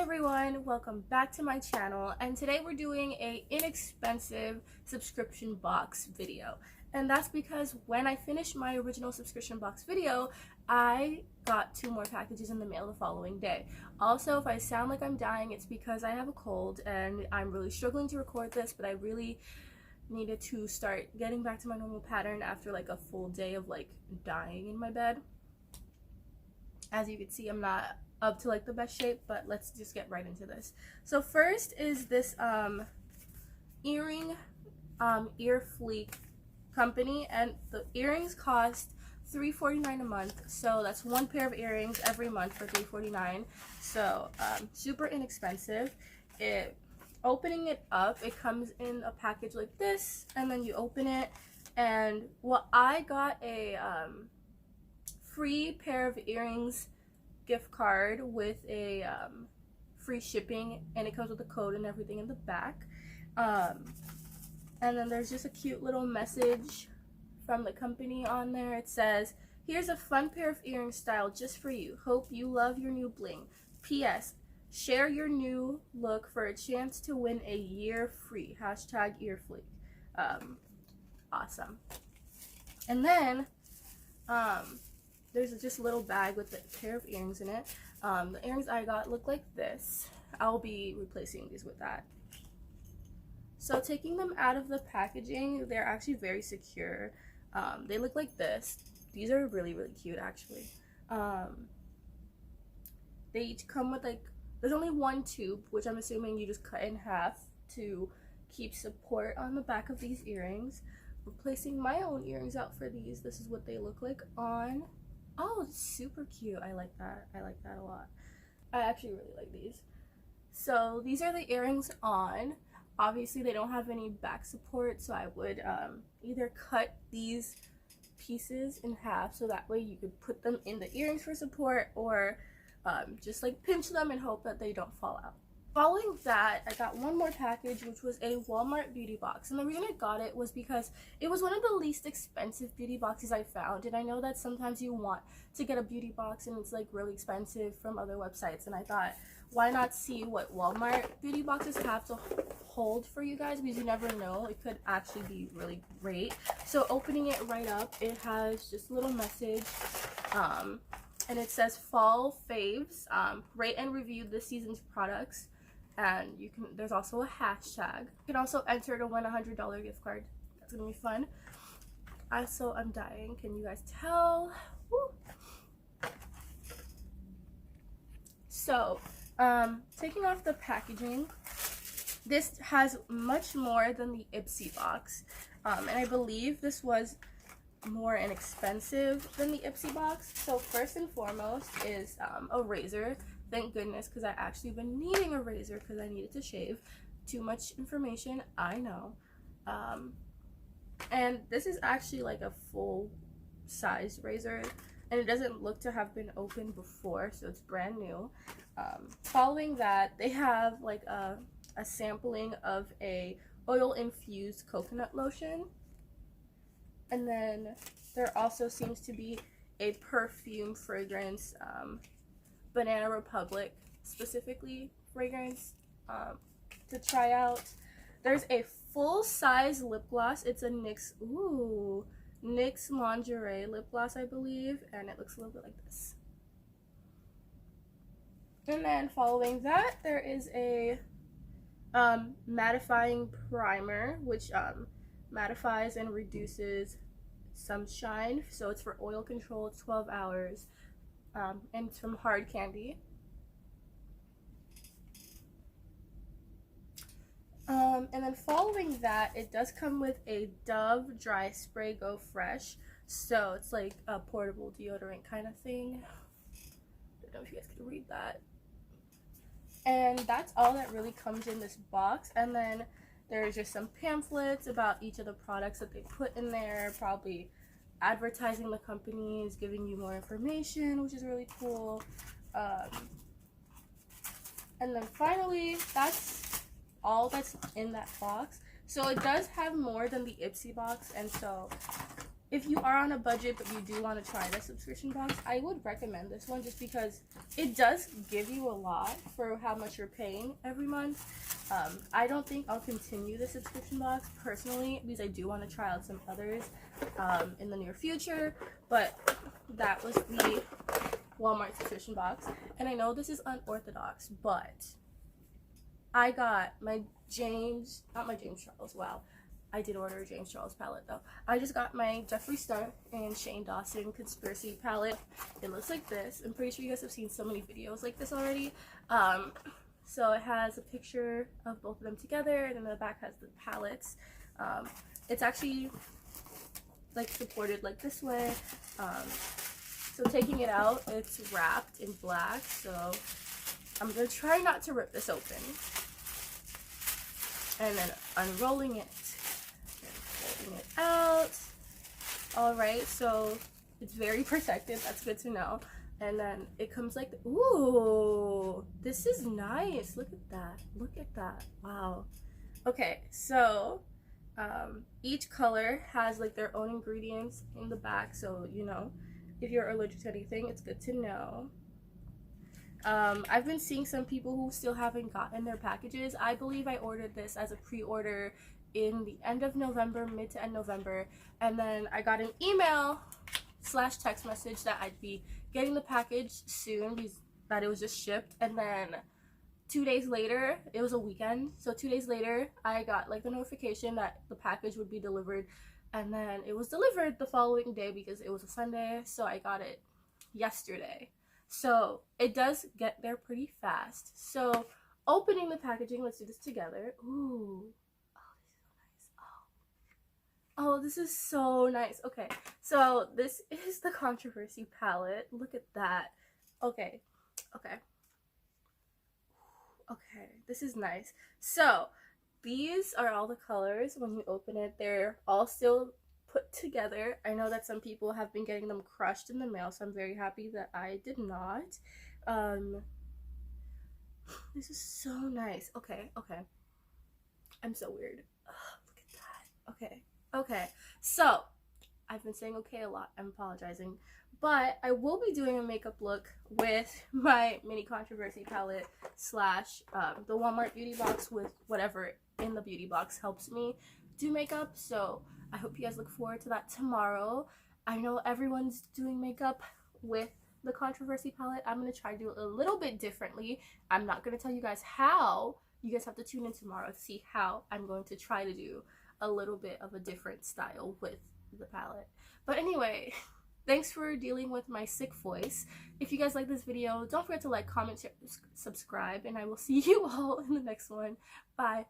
everyone, welcome back to my channel, and today we're doing a inexpensive subscription box video. And that's because when I finished my original subscription box video, I got 2 more packages in the mail the following day. Also, if I sound like I'm dying, it's because I have a cold and I'm really struggling to record this, but I really needed to start getting back to my normal pattern after like a full day of like dying in my bed. As you can see, I'm not up to like the best shape, but let's just get right into this. So first is this earring ear Fleek company, and the earrings cost $3.49 a month, so that's 1 pair of earrings every month for $3.49. So super inexpensive. Opening it up, it comes in a package like this, and then you open it, and well, I got a free pair of earrings gift card with a free shipping, and it comes with a code and everything in the back. And then there's just a cute little message from the company on there. It says, "Here's a fun pair of earrings styled just for you. Hope you love your new bling. P.S. Share your new look for a chance to win a year free. #earfleek." Awesome. And then there's just a little bag with a pair of earrings in it. The earrings I got look like this. I'll be replacing these with that. So taking them out of the packaging, they're actually very secure. They look like this. These are really, really cute actually. They each come with like, there's only 1 tube, which I'm assuming you just cut in half to keep support on the back of these earrings. Replacing my own earrings out for these, this is what they look like on. Oh, it's super cute. I like that. I like that a lot. I actually really like these. So these are the earrings on. Obviously they don't have any back support, so I would either cut these pieces in half so that way you could put them in the earrings for support, or just like pinch them and hope that they don't fall out. Following that, I got 1 more package, which was a Walmart beauty box. And the reason I got it was because it was one of the least expensive beauty boxes I found. And I know that sometimes you want to get a beauty box and it's like really expensive from other websites. And I thought, why not see what Walmart beauty boxes have to hold for you guys, because you never know, it could actually be really great. So opening it right up, it has just a little message. And it says fall faves, rate and review this season's products. And you can, there's also a hashtag. You can also enter to win a $100 gift card. That's gonna be fun. I'm dying. Can you guys tell? Woo. So, taking off the packaging, this has much more than the Ipsy box. And I believe this was more inexpensive than the Ipsy box. So first and foremost is a razor. Thank goodness, because I actually been needing a razor because I needed to shave. Too much information, I know. And this is actually like a full size razor, and it doesn't look to have been opened before, so it's brand new. Following that, they have like a sampling of a oil infused coconut lotion. And then there also seems to be a perfume fragrance, Banana Republic specifically fragrance to try out. There's a full-size lip gloss. It's a NYX lingerie lip gloss, I believe, and it looks a little bit like this. And then following that, there is a mattifying primer, which mattifies and reduces some shine. So it's for oil control. It's 12 hours. And it's from Hard Candy. And then following that, it does come with a Dove Dry Spray Go Fresh. So it's like a portable deodorant kind of thing. I don't know if you guys can read that. And that's all that really comes in this box. And then there's just some pamphlets about each of the products that they put in there, probably advertising the companies, giving you more information, which is really cool. And then finally, that's all that's in that box. So it does have more than the Ipsy box, and so if you are on a budget but you do want to try the subscription box, I would recommend this one just because it does give you a lot for how much you're paying every month. I don't think I'll continue the subscription box personally because I do want to try out some others in the near future, but that was the Walmart subscription box. And I know this is unorthodox, but I got my not my James Charles, wow. I did order a James Charles palette though. I just got my Jeffree Star and Shane Dawson Conspiracy palette. It looks like this. I'm pretty sure you guys have seen so many videos like this already. So it has a picture of both of them together, and then the back has the palettes. It's actually like supported like this way. So taking it out, it's wrapped in black. So I'm gonna try not to rip this open. And then unrolling it. It out. All right, so it's very protected. That's good to know. And then it comes like, ooh, this is nice. Look at that. Look at that. Wow. Okay, so each color has like their own ingredients in the back, so you know if you're allergic to anything, it's good to know. I've been seeing some people who still haven't gotten their packages. I believe I ordered this as a pre-order in the end of November, mid to end November, and then I got an email / text message that I'd be getting the package soon because that it was just shipped. And then 2 days later, it was a weekend, so 2 days later I got like the notification that the package would be delivered, and then it was delivered the following day because it was a Sunday, so I got it yesterday. So it does get there pretty fast. So opening the packaging, let's do this together. Ooh. Oh, this is so nice. Okay, so this is the Controversy palette. Look at that. Okay, this is nice. So these are all the colors. When you open it, they're all still put together. I know that some people have been getting them crushed in the mail, so I'm very happy that I did not. This is so nice. Okay. I'm so weird. Look at that. Okay, so I've been saying okay a lot. I'm apologizing, but I will be doing a makeup look with my mini Controversy palette / the Walmart beauty box with whatever in the beauty box helps me do makeup. So I hope you guys look forward to that tomorrow. I know everyone's doing makeup with the Controversy palette. I'm gonna try to do it a little bit differently. I'm not gonna tell you guys how. You guys have to tune in tomorrow to see how I'm going to try to do a little bit of a different style with the palette. But anyway, thanks for dealing with my sick voice. If you guys like this video, don't forget to like, comment, share, subscribe, and I will see you all in the next one. Bye.